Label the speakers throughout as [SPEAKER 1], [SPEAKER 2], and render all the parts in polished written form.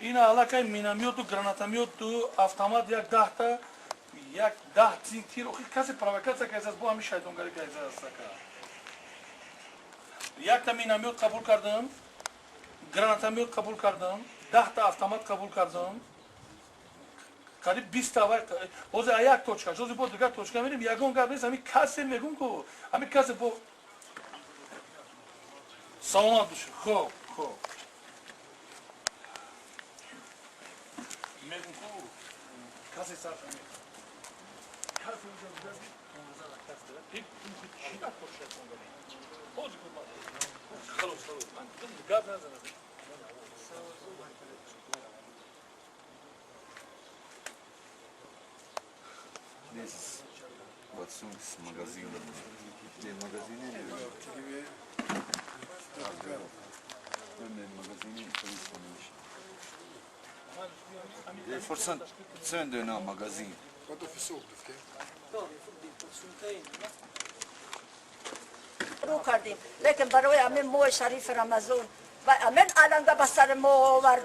[SPEAKER 1] این علاقه مینامیوت و گراناتامیوت و автомат یک 10 تا یک 10 تیر اوخی کسی پرووکاسیا که از با همین شیطانگری که از است یک تا مینامیوت قبول کردم گراناتامیوت قبول کردم 10 تا автомат قبول کردم قریب 20 تا باز یک توچکا جز با دیگر توچکا میریم یگون گپ نیست همین کسی میگم که همین کسی با سلامت بشه خوب میگم که کسی سر کنید کسی اونجا یک چی داره توچکا کنید باز کنید خلاص من گپ نزنم
[SPEAKER 2] Nesses Watsungs Magazine. Den Magazine? Den فرصة سندنا ماجازين.
[SPEAKER 3] قدو في السوق دفكي.
[SPEAKER 4] رو کردیم لیکن برای همین ماه شریف رمضان و همین علنگه به سر ما آورد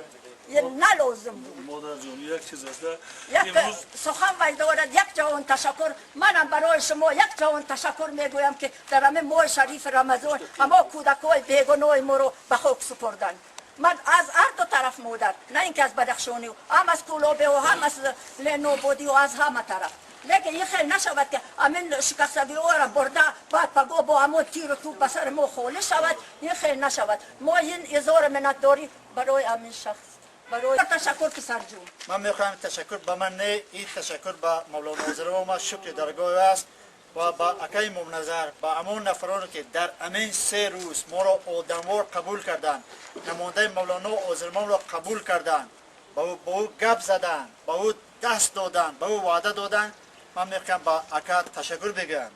[SPEAKER 4] یه نلازم بود
[SPEAKER 1] مادر جون یک چیز است
[SPEAKER 4] یک سخن وی دارد یک جوان تشکر منم برای شما یک جوان تشکر میگویم که در همین ماه شریف رمضان اما کودکای بیگناه ما رو به خاک سپردن من از هر دو طرف مادر نه اینکه از بدخشانی و هم از طولابه و هم از لنوبودی و از همه طرف لیکن این خیلی نشود که همین شکستگی ها را برده بعد پگاه با همون تیر و توپ به سر ما خالی شود این خیلی نشود ما این اظهار منتداری برای همین شخص برای تشکر پسر جون
[SPEAKER 5] من میخواهم تشکر به من نه این تشکر به مولانا وزیر ما شکر درگاه است و با اکای منظر با همون نفرانی که در همین 3 روز ما را آدموار قبول کردند نماینده مولانا وزیر را قبول کردند با او گپ زدن با او دست دادن با او وعده دادن من میخواهم با اکا تشکر بگم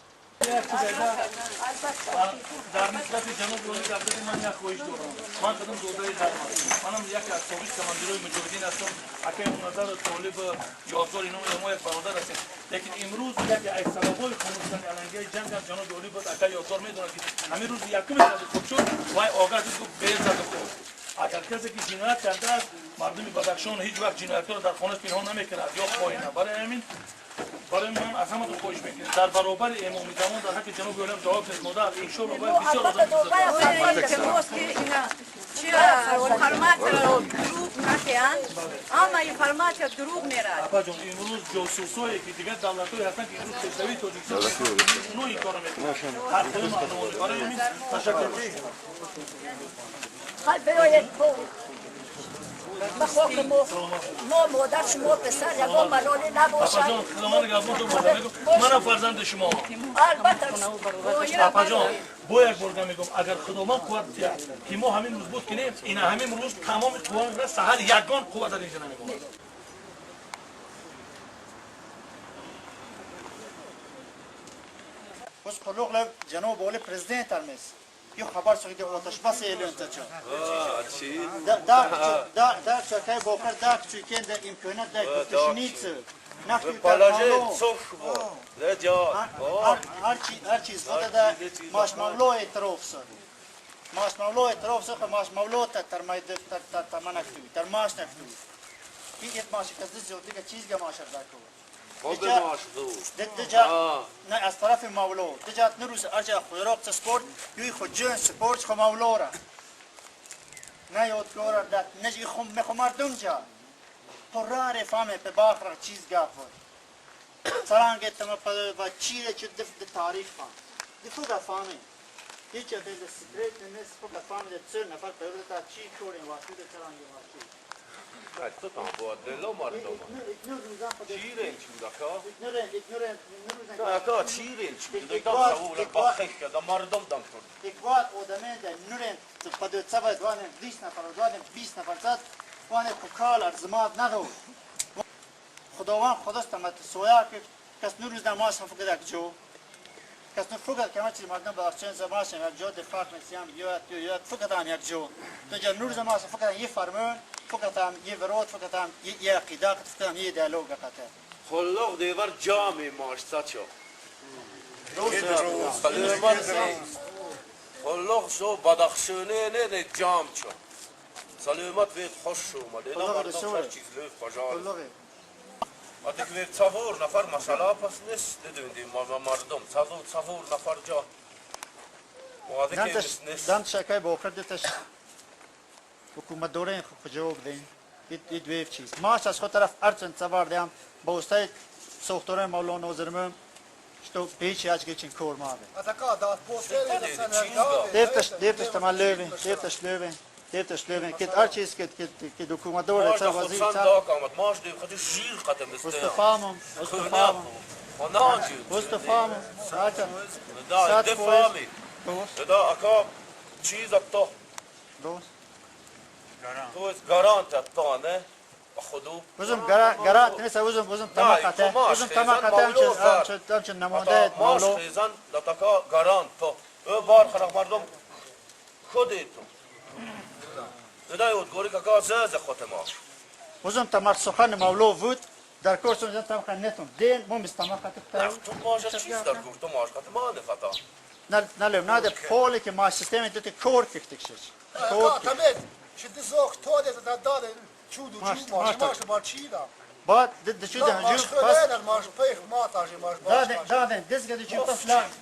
[SPEAKER 1] در نسبت جناب روی دفتر من یک خواهش دارم من خودم دوده درمان منم یک از سابق کماندیروی مجاهدین هستم اکای منظر طالب یادگار اینو ما یک برادر هستیم لیکن امروز یک از سببای خاموشتن علنگی جنگ از جناب علی بود اکای یادگار میدونه که همین روز یکم زده خود شد و آگاه شد که بیل زده خود اگر کسی که جنایت کرده است مردم بدخشان هیچ وقت جنایت را در خانه پنهان نمیکند یا خائنه برای همین برای من از همه خواهش میکنم در برابر امام زمان در حق جناب علم جواب دهید مادر این شور رو باید بسیار
[SPEAKER 6] فرمایت رو دروغ نکن اما این فرمایت دروغ میرد
[SPEAKER 1] اپا جان امروز جاسوسایی که دیگر دولت‌های هستن که امروز پیشروی تاجیکستان اونو این کارو میکنن هر کدوم معلومه برای همین تشکر میکنم
[SPEAKER 4] بخواه که ما مادر شما پسر یکان ملالی نباشد
[SPEAKER 1] اپا جان خدامان گفتم تو بازم منم فرزند شما
[SPEAKER 4] البته
[SPEAKER 1] اپا جان با یک بار میگم اگر خدامان قوت کرد که ما همین روز بود کنیم این همین روز تمام قوت را سحر یگان قوت در اینجا نمیگم
[SPEAKER 5] بس خلوق جناب والی پرزیدنت ارمیز یه خبر شد که آتش بس اعلان شد.
[SPEAKER 2] چی؟
[SPEAKER 5] در چکای باکر در چیکن در امکانات در کشنیت نفتی
[SPEAKER 2] پالاژه صف لجا
[SPEAKER 5] هر چیز خود در ماش مولو اعتراف شد. ماش مولو اعتراف شد که ماش مولو تر منکتوی تر ماش نکتوی. این ماش کسی زودی که چیز گماش دکو.
[SPEAKER 2] خود ماش دو.
[SPEAKER 5] نه از طرف مولو دجات نروس ارجع خیراق سپورت یوی خود جن سپورت خو مولو را نه یادگار داد نجی خم مردم جا پرار فهمه به باخر چیز گفت سرانگه تم و چیره چه دفت تاریخ فهم دفت فهمه هیچ به سکرت نس فقط فهمه چه نفر پیدا تا چی کردیم واسه سرانگه واسه
[SPEAKER 2] تو tam بود دلو مردم چیرین چی دکا دکا چیرین چی دکا سوول باخش کدا مردم دم کرد
[SPEAKER 5] اقوات آدمه در نورن پدوت سبد وانه 20 نفر وانه 20 نفر زد وانه کال ارزمات ندو خداوند خداست مت سویا که کس نور نماز فقط جو کس فقط که چیز مردم با چند زمان یک جو دفاع میسیم یا فقط هم یک جو تو نور زمان فقط یه فرمان فقط هم یه ورود فقط هم یه عقیده فقط هم یه دیالوگ قطعه
[SPEAKER 2] خلق دیوار جامع ماش ساتشو خلق شو بدخشونه نه جام شو سلامت وید خوش اومد اینا
[SPEAKER 5] خدا
[SPEAKER 2] مردم
[SPEAKER 5] رسوله.
[SPEAKER 2] هر چیز لیف بجار
[SPEAKER 5] بلغه
[SPEAKER 2] وقتی که وید صفور نفر مسئله پس نیست دیدیم مردم صفور نفر جا وقتی که نیست
[SPEAKER 5] دم شکای با آخر دیتش حکومت دوره این خود جواب دین این دویف چیز ماش از خود طرف ارچن سوار دیم با استای سوختوره مولانا وزرمم شتو پیچی اچ گیچین کور مابه
[SPEAKER 3] Атака, да, после
[SPEAKER 5] دیفتش تمام لوین دیفتش لوین کت هر چیز کت حکومت دوره
[SPEAKER 2] ماش
[SPEAKER 5] سر
[SPEAKER 2] دا خود
[SPEAKER 5] وزیر
[SPEAKER 2] سند
[SPEAKER 5] سر
[SPEAKER 2] داک آمد ماش دیم خودی شیر قطع بسته
[SPEAKER 5] استفامم ساعتا
[SPEAKER 2] دا
[SPEAKER 5] ساعت
[SPEAKER 2] دفامی
[SPEAKER 5] دوست
[SPEAKER 2] دا اکا چیز اتا
[SPEAKER 5] دوست
[SPEAKER 2] تو از گارانت اتا نه خودو
[SPEAKER 5] وزم گرات نیست وزم تماقته وزم تماقته همچون نماده
[SPEAKER 2] ماش
[SPEAKER 5] مولو
[SPEAKER 2] خیزن لطکا گارانت تو او بار خرق مردم خودی تو دا یود گوری که که زیز خود ماش
[SPEAKER 5] وزم تماق سخن مولو بود در کورسون جن تماق نتون دین مو مستماقته بتاعو
[SPEAKER 2] تو ماش چیز در گفت تو ماش قطع ما نفتا
[SPEAKER 5] نلم ناده پولی که ما سیستمی دوتی کور ککتکشش کور
[SPEAKER 3] تمام شد زوخ تو ده داده چودو چود ماش بار چی دا
[SPEAKER 5] بعد دد شو ده
[SPEAKER 3] ماش
[SPEAKER 5] جو پاس
[SPEAKER 3] خلال ماش پیخ ما تاجی ماش
[SPEAKER 5] دادن دزگه چی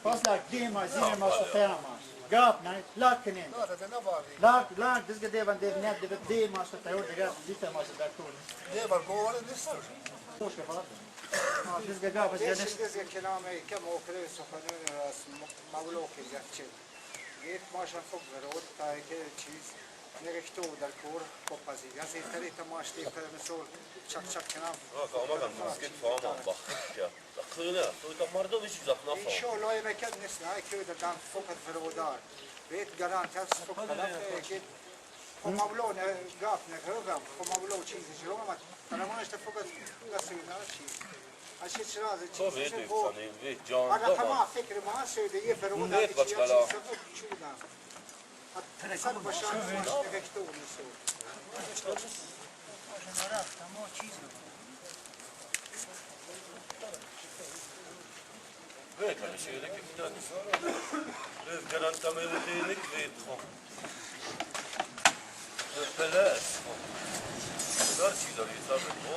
[SPEAKER 5] پاس لاک دیما زیر ما سخته ماش گاب نه لاک کنین
[SPEAKER 3] ده نباری
[SPEAKER 5] لاک دزگه دیوان دیو نیت دی ما سخته ور دیگه دیت ما سخته کور
[SPEAKER 3] ده بار گواره نیست
[SPEAKER 5] خوش که فقط دزگه گاب از
[SPEAKER 7] Ești
[SPEAKER 5] یادش
[SPEAKER 7] de keliame că mă opresc să fac mavloc exact. Git mașa foc verot, tai că ciz nerekto dar kor kopazi. Ja se tare ta maș te pe mesol çak kenam.
[SPEAKER 2] آقا آمدن مسکت فاهم بخش که خیلی تو تا مردم چیز نفهم
[SPEAKER 7] Şo loy mekan nesna ki de dan fokat verodar. Vet garant tas fok kalaf ki mavlo ne gaf ne gam mavlo ciz joma. Ana maș te fokat gasina ciz. Așa ce rază
[SPEAKER 2] تو
[SPEAKER 7] ciz.
[SPEAKER 2] وید بفنی وید جان
[SPEAKER 7] Ana
[SPEAKER 2] دارم
[SPEAKER 7] tamam fikri ma söyle ye verodar.
[SPEAKER 2] Net batkala.
[SPEAKER 7] Sen başa ne geçti onu söyle.
[SPEAKER 2] وید من شیده که کتن وید گران تمه و دینک وید خو وید پلس دار چی داری سابت خو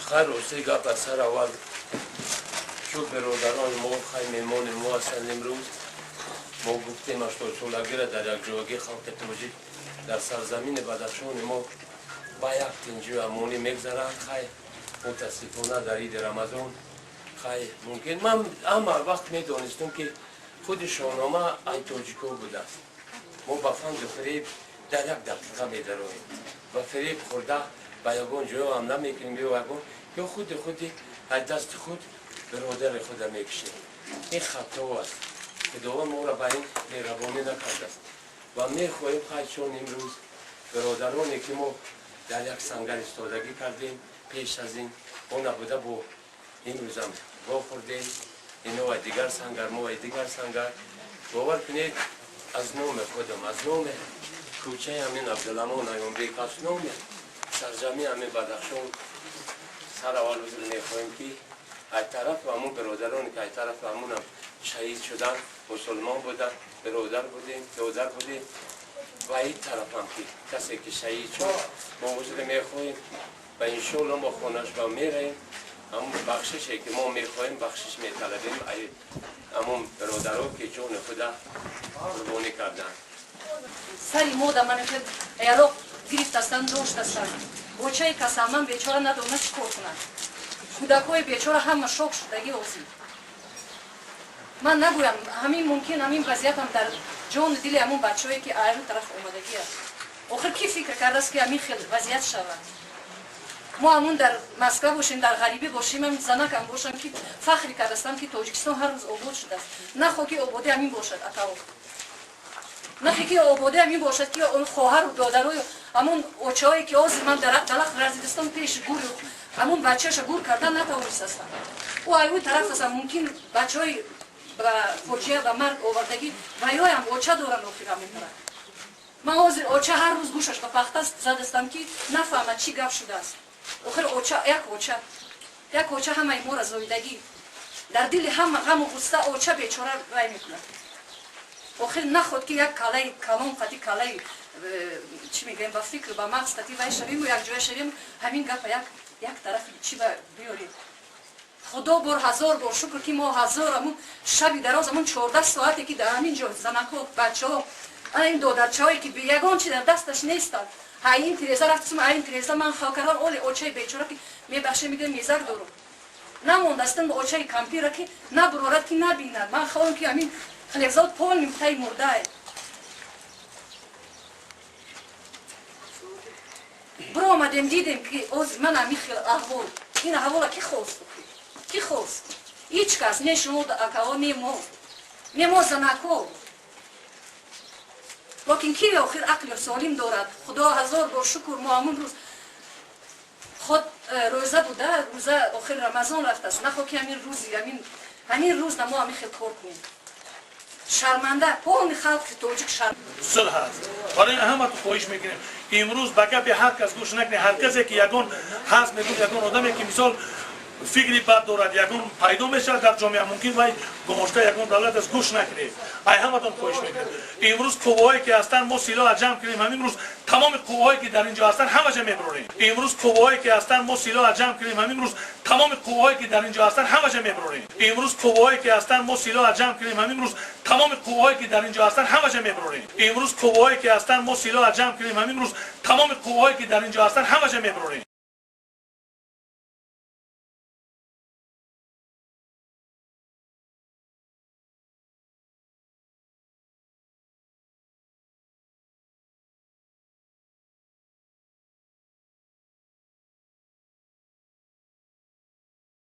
[SPEAKER 8] خیر روزی گپ از سر اول شد برادران ما خیلی مهمان ما هستند امروز ما گفتیم اشتاد سالگرد در یک جاگه خاک توجی در سرزمین بدخشان ما با یک تنجو امانی میگذرند خیلی متاسفانه در عید رمضان خیلی ممکن من اما وقت میدانستم که خود شاهنامه ای تاجیکا بوده است ما با فند فریب در یک دقیقه میدرویم و فریب خورده با یگان جا هم نمیکنیم یا یگان یا خود از دست خود برادر خود میکشیم این خطا است که دوام ما را به این مهربانی نکرده است و میخواهیم خیلی امروز برادرانی که ما در یک سنگر استادگی کردیم پیش از این ما نبوده با امروز هم واخوردیم اینا و دیگر سنگر ما و دیگر سنگر باور کنید از نام خودم از نام کوچه همین عبدالرحمن ایانبیک از نام سرزمین همین بدخشان سر اول بزرگ میخواهیم که از طرف همون برادرانی که از طرف همون هم شهید شدن مسلمان بودن برادر بودیم دادر بودیم و این طرف هم که کسی که شهید شد ما بزرگ میخواهیم و انشالله ما خونش با میریم همون بخششی که ما میخواهیم بخشش میطلبیم همون برادرها که جان خدا قربانی کردن
[SPEAKER 9] سری мода мене که ایالو گرفت هستن داشت هستن بچه کسامن بیچاره ندونه چی کار کنن کودکای بیچاره همه شوک شدگی اوزی من نگویم همین ممکن همین وضعیت هم در جان دل همون بچه‌ای که ایالو طرف اومدگی است آخر کی فکر کرده است که همین خیلی وضعیت شود ما همون در مسکو باشیم در غریبی باشیم هم زنکم باشم که فخری کردستم که تاجیکستان هر روز آباد شده است نه خاکی آبادی همین باشد اتاو نه که آبادی همین باشد که اون خواهر و دادرای همون اوچه‌ای که از من در دلخ رزیدستان پیش گور همون بچه‌ش گور کردن نتوانست هستن او ایوی طرف است ممکن بچه‌ای با فوجیه و مرگ آوردگی و یا هم اوچه دورن رو فکر می‌کنن من اوچه هر روز گوشش به پخته زدستم که نفهمد چی گپ شده است. آخر یک اوچه همه ما را زایدگی در دل همه غم و غصه اوچه بیچاره رای میکنه. آخر نخود که یک کلام قطعی کلای چی میگیم با فکر با مغز قطعی وای شویم و یک جای شویم همین گپ یک طرف چی بیاریم. خدا بر هزار بار شکر که ما هزارمون شبی دراز همون 14 ساعتی که در همین جا زنکا بچه ها این دادرچه هایی که یگان چی در دستش نیستن این تریزه رفتیم این تریزه من خاکران اول اوچه بیچاره که میبخشه میگه میزر دارم نموندستن به اوچه کمپی را که نبرارد که نبیند من خواهم که همین خلیفزاد پول نیمتای مرده برو آمدیم دیدیم که من همی خیل احوال این احوال که خواست کی خواست؟ هیچ کس نه شما اکاوا نه ما زنکو لیکن کی آخر عقل سالم دارد خدا هزار بار شکر ما همون روز خود روزه بوده روزه آخر رمضان رفته است نخوا که همین روز ما همین خیلی کار کنیم شرمنده پول خلق توجیک شرمنده
[SPEAKER 1] صلح هست برای همه تو خواهش میکنیم که امروز به گپ هر کس گوش نکنه هر کسی که یگان هست میگه یگان آدمی که مثال فکری بد دارد یگان پیدا میشه در جامعه ممکن وای گماشته یگان دولت از گوش نکنه ای همتون خواهش میکنم امروز قوایی که هستن ما سلاح جمع کردیم همین روز تمام قوایی که در اینجا هستن همه جا میبریم امروز قوایی که هستن ما سلاح جمع کردیم همین روز تمام قوایی که در اینجا هستن همه جا میبریم امروز قوایی که هستن ما سلاح جمع کردیم همین روز تمام قوایی که در اینجا هستن همه جا میبریم امروز قوایی که هستن ما سلاح جمع کردیم همین روز تمام قوایی که در اینجا هستن همه جا میبریم